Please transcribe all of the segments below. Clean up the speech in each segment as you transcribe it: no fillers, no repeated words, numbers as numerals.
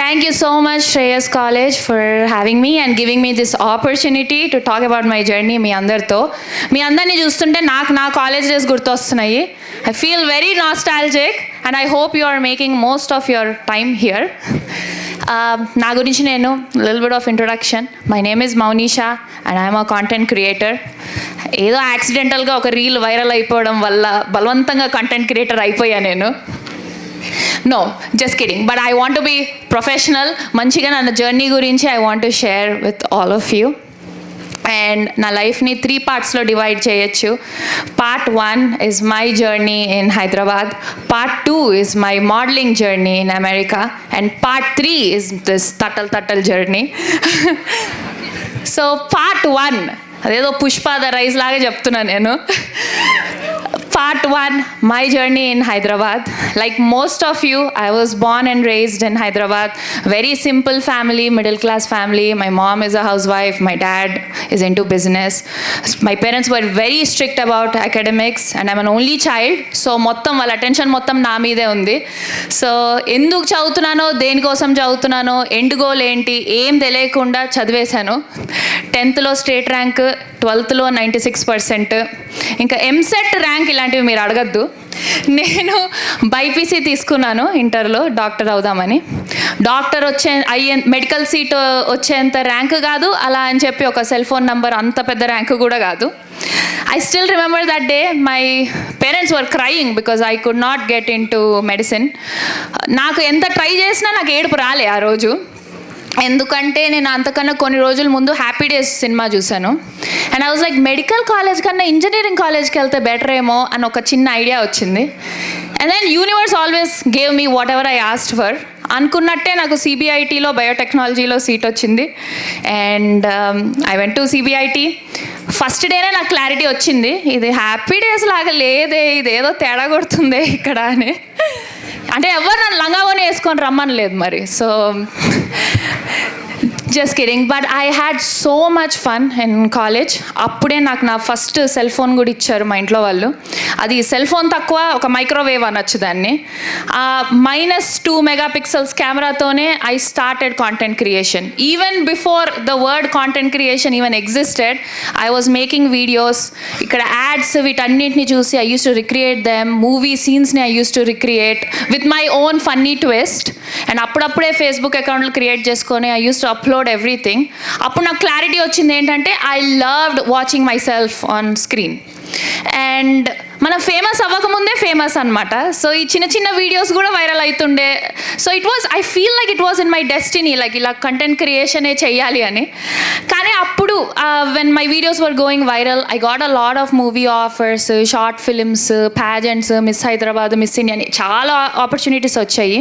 Thank you so much, Shreyas College, for having me and giving me this opportunity to talk about my journey మీ అందరితో. మీ అందరినీ చూస్తుంటే నాకు నా college days గుర్తొస్తున్నాయి. I feel very nostalgic and I hope you are making most of your time here. నా గురించి నేను little bit of introduction. My name is Maunisha and I am a content creator. ఏదో యాక్సిడెంటల్గా ఒక reel viral అయిపోవడం వల్ల బలవంతంగా content creator అయిపోయా నేను. No, just kidding. But I want to be professional. మంచిగా నా జర్నీ గురించి I want to share with all of you. And నా లైఫ్ని 3 పార్ట్స్లో డివైడ్ చేయొచ్చు. Part 1 is my journey in Hyderabad. Part 2 is my modeling journey in America. And Part 3 is this Tattal journey. So Part 1, అదేదో Pushpa the rise లాగా చెప్తున్నా నేను. Part 1, my journey in Hyderabad. Like most of you, I was born and raised in Hyderabad. Very simple family, middle class family. My mom is a housewife. My dad is into business. My parents were very strict about academics and I'm an only child. So మొత్తం వాళ్ళ attention మొత్తం నా మీదే ఉంది. So ఎందుకు చదువుతున్నానో, దేనికోసం చదువుతున్నానో, end goal ఏంటి ఏం తెలియకుండా చదివేశాను. 10th state rank, 12th 96%. ఇంకా ఎంసెట్ ర్యాంక్ ఇలాంటివి మీరు అడగద్దు. నేను బైపీసీ తీసుకున్నాను ఇంటర్లో డాక్టర్ అవుదామని. డాక్టర్ మెడికల్ సీట్ వచ్చేంత ర్యాంక్ కాదు, అలా అని చెప్పి ఒక సెల్ ఫోన్ నంబర్ అంత పెద్ద ర్యాంక్ కూడా కాదు. I still remember that day my parents were crying because I could not get into medicine. నాకు ఎంత ట్రై చేసినా నాకు ఏడుపు రాలే ఆ రోజు. ఎందుకంటే నేను అంతకన్నా కొన్ని రోజుల ముందు హ్యాపీ డేస్ సినిమా చూశాను. And I was like medical college కన్నా ఇంజనీరింగ్ కాలేజ్కి వెళ్తే బెటర్ ఏమో అని ఒక చిన్న ఐడియా వచ్చింది. And then universe always gave me whatever I asked for. అనుకున్నట్టే నాకు సిబిఐటీలో బయోటెక్నాలజీలో సీట్ వచ్చింది. And I went to CBIT. First డేనే నాకు క్లారిటీ వచ్చింది, ఇది హ్యాపీ డేస్ లాగా లేదే, ఇదేదో తేడా కొడుతుందే ఇక్కడ అని. అంటే ఎవరు నన్ను లంగావోని వేసుకొని రమ్మని లేదు మరి. So just kidding. But I had so much fun in college. అప్పుడే నాకు నా ఫస్ట్ సెల్ ఫోన్ కూడా ఇచ్చారు మా ఇంట్లో వాళ్ళు. అది సెల్ ఫోన్ తక్కువ, ఒక మైక్రోవేవ్ అనొచ్చు దాన్ని. -2 మెగాపిక్సెల్స్ కెమెరాతోనే I started content creation. Even before the word content creation even existed, I was making videos. ఇక్కడ యాడ్స్ వీటన్నిటిని చూసి I used to recreate them. Movie సీన్స్ని I used to recreate with my own funny twist. And అప్పుడప్పుడే Facebook అకౌంట్లు create చేసుకొని I used to upload everything. అప్పుడు నాకు clarity వచ్చింది ఏంటంటే I loved watching myself on screen. And మనం famous అవ్వకముందే ఫేమస్ అనమాట. సో ఈ చిన్న చిన్న వీడియోస్ కూడా వైరల్ అవుతుండే. So I feel like it was in my destiny, like ఇలా కంటెంట్ క్రియేషనే చెయ్యాలి అని. కానీ అప్పుడు when my videos were going viral, I got a lot of movie offers, short films, pageants, miss Hyderabad, miss India అని చాలా opportunities వచ్చాయి.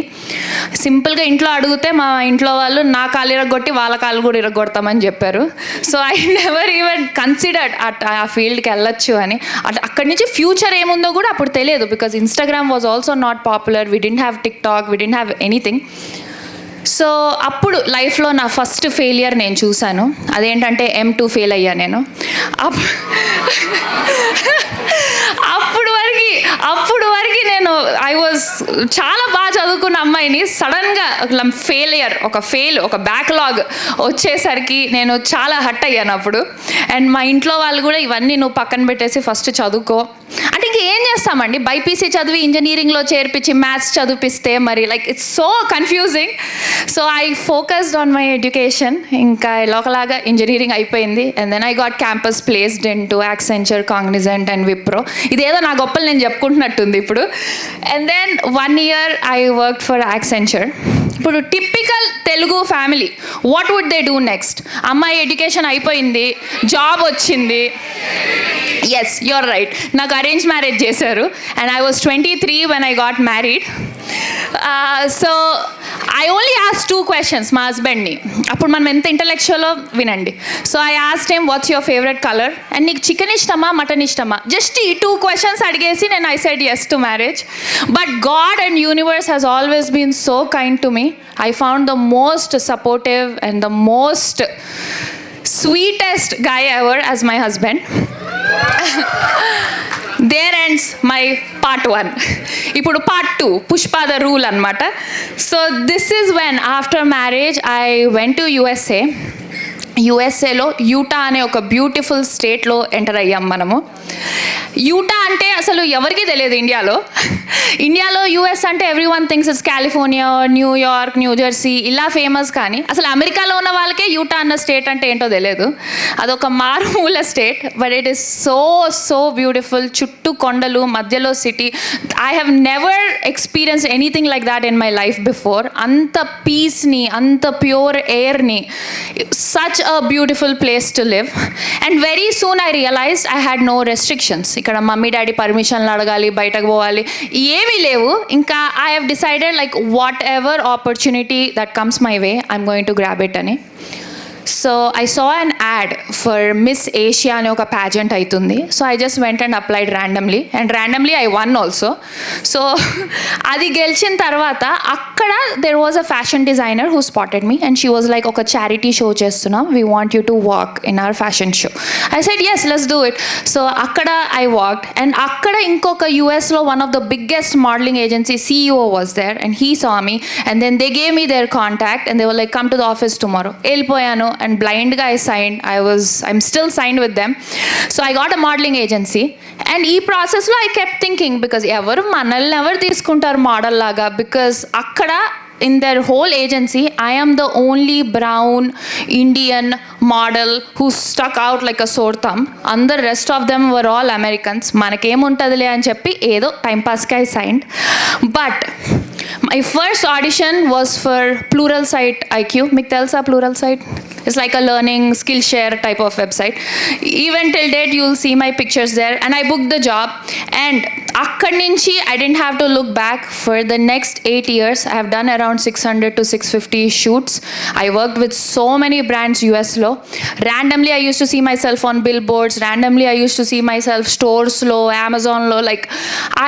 సింపుల్గా ఇంట్లో అడిగితే మా ఇంట్లో వాళ్ళు నా కాలు ఇరగొట్టి వాళ్ళ కాలు కూడా ఇరగొడతామని చెప్పారు. So I never even considered ఆ ఫీల్డ్కి వెళ్ళొచ్చు అని. అక్కడి నుంచి ఫ్యూచర్ ఏముందో కూడా అప్పుడు తెలియదు. Because Instagram was also not popular, we didn't have TikTok, we didn't have anything. So అప్పుడు లైఫ్లో నా ఫస్ట్ ఫెయిలియర్ నేను చూశాను. అదేంటంటే M2 ఫెయిల్ అయ్యా నేను. అప్పుడు వరకు నేను ఐ వాజ్ చాలా బాగా చదువుకున్న అమ్మాయిని. సడన్గా ఒక బ్యాక్లాగ్ వచ్చేసరికి నేను చాలా హట్ అయ్యాను అప్పుడు. అండ్ మా ఇంట్లో వాళ్ళు కూడా ఇవన్నీ నువ్వు పక్కన పెట్టేసి ఫస్ట్ చదువుకో అంటే ఇంకేం చేస్తామండి, బైపీసీ చదివి ఇంజనీరింగ్లో చేర్పించి మ్యాథ్స్ చదివిపిస్తే మరి like it's so confusing. So I focused on my education. ఇంకా ఒకలాగా ఇంజనీరింగ్ అయిపోయింది. And then I got campus placed in to Accenture, Cognizant and Wipro. ఇదేదో నా గొప్పలు నేను చెప్పుకుంటున్నట్టుంది ఇప్పుడు. And then 1 year I work for Accenture. ఇప్పుడు typical Telugu family, what would they do next? అమ్మాయి ఎడ్యుకేషన్ అయిపోయింది, జాబ్ వచ్చింది. ఎస్, యూఆర్ రైట్, నాకు అరేంజ్ మ్యారేజ్ చేశారు. And I was 23 when I got married. So I only ask 2 questions మా హస్బెండ్ని. అప్పుడు మనం ఎంత ఇంటలెక్చువల్లో వినండి. So I asked him what's your favourite colour and నీకు చికెన్ ఇష్టమా మటన్ ఇష్టమా, జస్ట్ ఈ 2 questions అడిగేసి నేను I said yes to marriage. But God and universe has always been so kind to me. I found the most supportive and the most sweetest guy ever as my husband. There ends my part 1. ఇప్పుడు part 2, Pushpa the rule అనమాట. So this is when after marriage I went to యుఎస్ఏలో Utah అనే ఒక beautiful స్టేట్లో enter అయ్యాం మనము. Utah అంటే అసలు ఎవరికీ తెలియదు ఇండియాలో యుఎస్ అంటే everyone thinks it's California, New York, New Jersey ఇలా ఫేమస్. కానీ అసలు అమెరికాలో ఉన్న వాళ్ళకే యూటా అన్న స్టేట్ అంటే ఏంటో తెలియదు. అదొక మారుమూల state, but it is so beautiful. చుట్టూ కొండలు, మధ్యలో city. I have never experience anything like that in my life before. అంత పీస్ని, అంత ప్యూర్ ఎయిర్ని, such a beautiful place to live. And very soon I realized I had no restrictions. ఇక్కడ mummy daddy పర్మిషన్లు అడగాలి, బయటకు పోవాలి, ఏమీ లేవు. ఇంకా I have decided like whatever opportunity that comes my way, I'm going to grab it అని. So I saw an add for miss Asia అనే ఒక ప్యాజెంట్ అవుతుంది. So I just went and applied randomly I one also. So అది గెలిచిన తర్వాత అక్కడ there was a fashion designer who spotted me and she was like ఒక charity show చేస్తున్నాం, we want you to walk in our fashion show. I said yes, let's do it. So అక్కడ I walked and అక్కడ ఇంకొక యుఎస్లో one of the biggest modelling agency CEO was there and he saw me and then they gave me their contact and they were like come to the office tomorrow. వెళ్ళిపోయాను and blindly I signed. I'm still signed with them. So I got a modeling agency and ee process lo I kept thinking because evaru manalni ever తీసుకుంటారు model laga, because akkada in their whole agency I am the only brown Indian model who stuck out like a sore thumb. And the rest of them were all Americans. manakem untadile ani cheppi edo time pass ki I signed. But my first audition was for Pluralsight IQ. Meeku telusa Pluralsight? It's like a learning skill share type of website. Even till date you'll see my pictures there and I booked the job. And akkad nunchi I didn't have to look back. For the next 8 years I have done around 600 to 650 shoots. I worked with so many brands US lo. Randomly I used to see myself on billboards. Randomly I used to see myself stores lo, Amazon lo. Like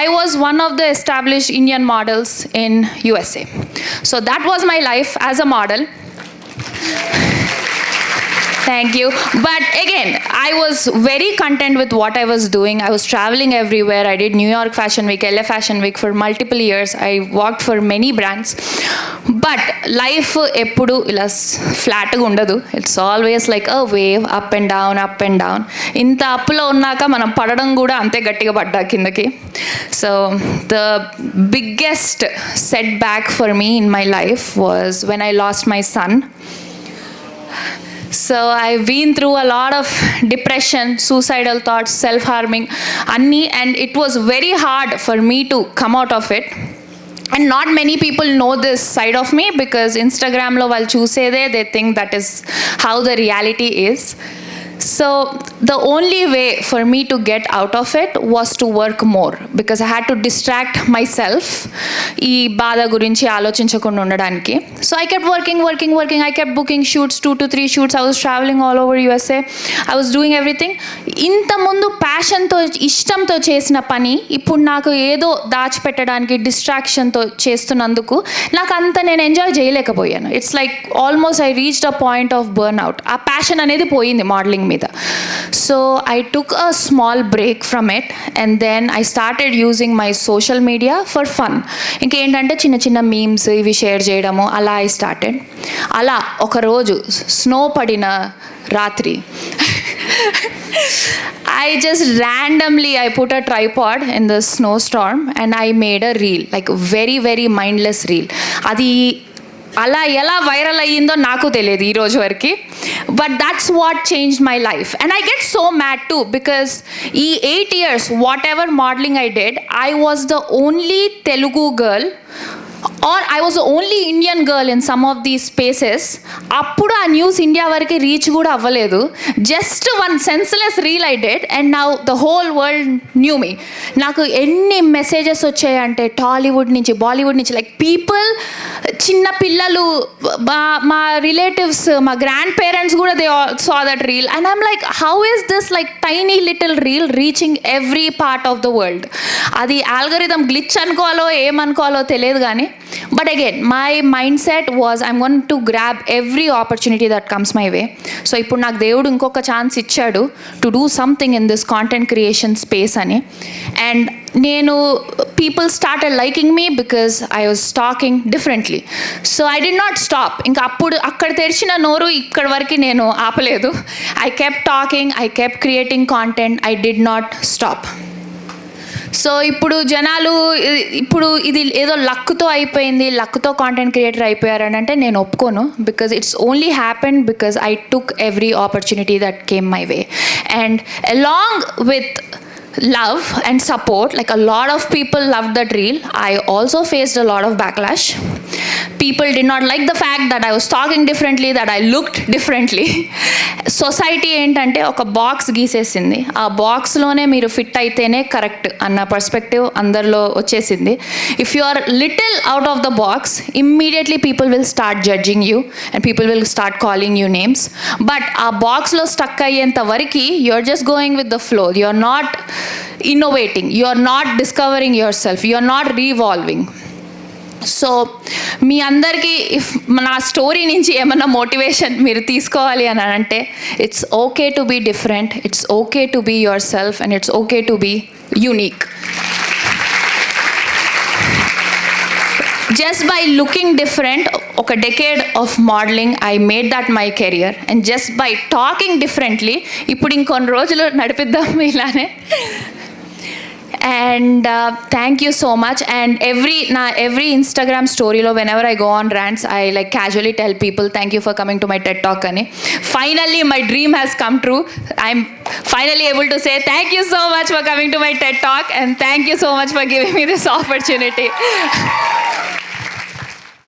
I was one of the established Indian models in USA. So that was my life as a model. Thank you. But again, I was very content with what I was doing. I was traveling everywhere. I did New York Fashion Week, LA Fashion Week for multiple years. I worked for many brands. But life eppudu ila flat ga undadu. It's always like a wave, up and down, up and down. Inta appulo unnaka manam padadam kuda ante gattiga padda kindaki. So the biggest setback for me in my life was when I lost my son. So I've been through a lot of depression, suicidal thoughts, self-harming, and it was very hard for me to come out of it. And not many people know this side of me because Instagram lo vallu chusede they think that is how the reality is. So the only way for me to get out of it was to work more because I had to distract myself ee baada gurinchi aalochinchakunda undadaniki. So I kept working. I kept booking shoots, 2 to 3 shoots. I was traveling all over USA. I was doing everything. Inta mundu passion tho ishtam tho chesina pani ippudu naaku edo dachi pettadaniki distraction tho chestunnanduku naaku anta nenu enjoy cheyalekapoyanu. It's like almost I reached a point of burnout. Aa passion anedi poyindi modeling మీద. So I took a small break from it and then I started using my social media for fun. ఇంకేంటంటే చిన్న memes ఇవి share చేయడము అలా I started. అలా ఒకరోజు snow పడిన రాత్రి I just randomly I put a tripod in the snowstorm and I made a reel, like very mindless reel. అది అలా ఎలా వైరల్ అయ్యిందో నాకు తెలియదు ఈ రోజు వరకు. But that's what changed my life and I get so mad to because ఈ 8 years what ever modelling I did I was the only Telugu girl or I was the only Indian girl in some of these spaces. Appudu aa news India variki reach kuda avvaledu. Just one senseless reel I did and now the whole world knew me. Naku enni messages vachayante Tollywood nunchi Bollywood nunchi, like people chinna pillalu ma relatives ma grandparents kuda they all saw that reel and I'm like, how is this like tiny little reel reaching every part of the world? Adi algorithm glitch anukovalo em anukovalo teliyadu gaani But again, my mindset was I'm going to grab every opportunity that comes my way. So ఇప్పుడు నాకు దేవుడు ఇంకొక chance ఇచ్చాడు to do something in this content creation space అని. And నేను people started liking me because I was talking differently. So I did not stop. ఇంకా అప్పుడు అక్కడ తెరిచిన నోరు ఇక్కడ వరకు నేను ఆపలేదు. I kept talking, I kept creating content, I did not stop. So ఇప్పుడు జనాలు ఇప్పుడు ఇది ఏదో లక్తో అయిపోయింది, లక్తో కాంటెంట్ క్రియేటర్ అయిపోయారని అంటే నేను ఒప్పుకోను. Because it's only happened because I took every opportunity that came my way. And along with love and support, like a lot of people loved that reel, I also faced a lot of backlash. People did not like the fact that I was talking differently, that I looked differently. Society ఏంటంటే ఒక box గీసేసింది, ఆ బాక్స్లోనే మీరు fit అయితేనే correct అన్న perspective అందరిలో వచ్చేసింది. If you are little out of the box, immediately people will start judging you and people will start calling you names. But ఆ బాక్స్లో స్టక్ అయ్యేంత వరకు you are just going with the flow. You are not innovating, you are not discovering yourself, you are not revolving. So మీ అందరికీ if నా story నుంచి ఏమన్నా motivation మీరు తీసుకోవాలి అని అంటే, it's okay to be different, it's okay to be yourself and it's okay to be unique. Just by looking different, ఒక decade of modeling, I made that my career. And just by talking differently, ఇప్పుడు ఇంకొన్ని రోజులు నడిపిద్దాం ఇలానే. And thank you so much. And every Instagram story lo, whenever I go on rants, I like casually tell people thank you for coming to my TED Talk ani. Finally my dream has come true. I'm finally able to say thank you so much for coming to my TED Talk and thank you so much for giving me this opportunity.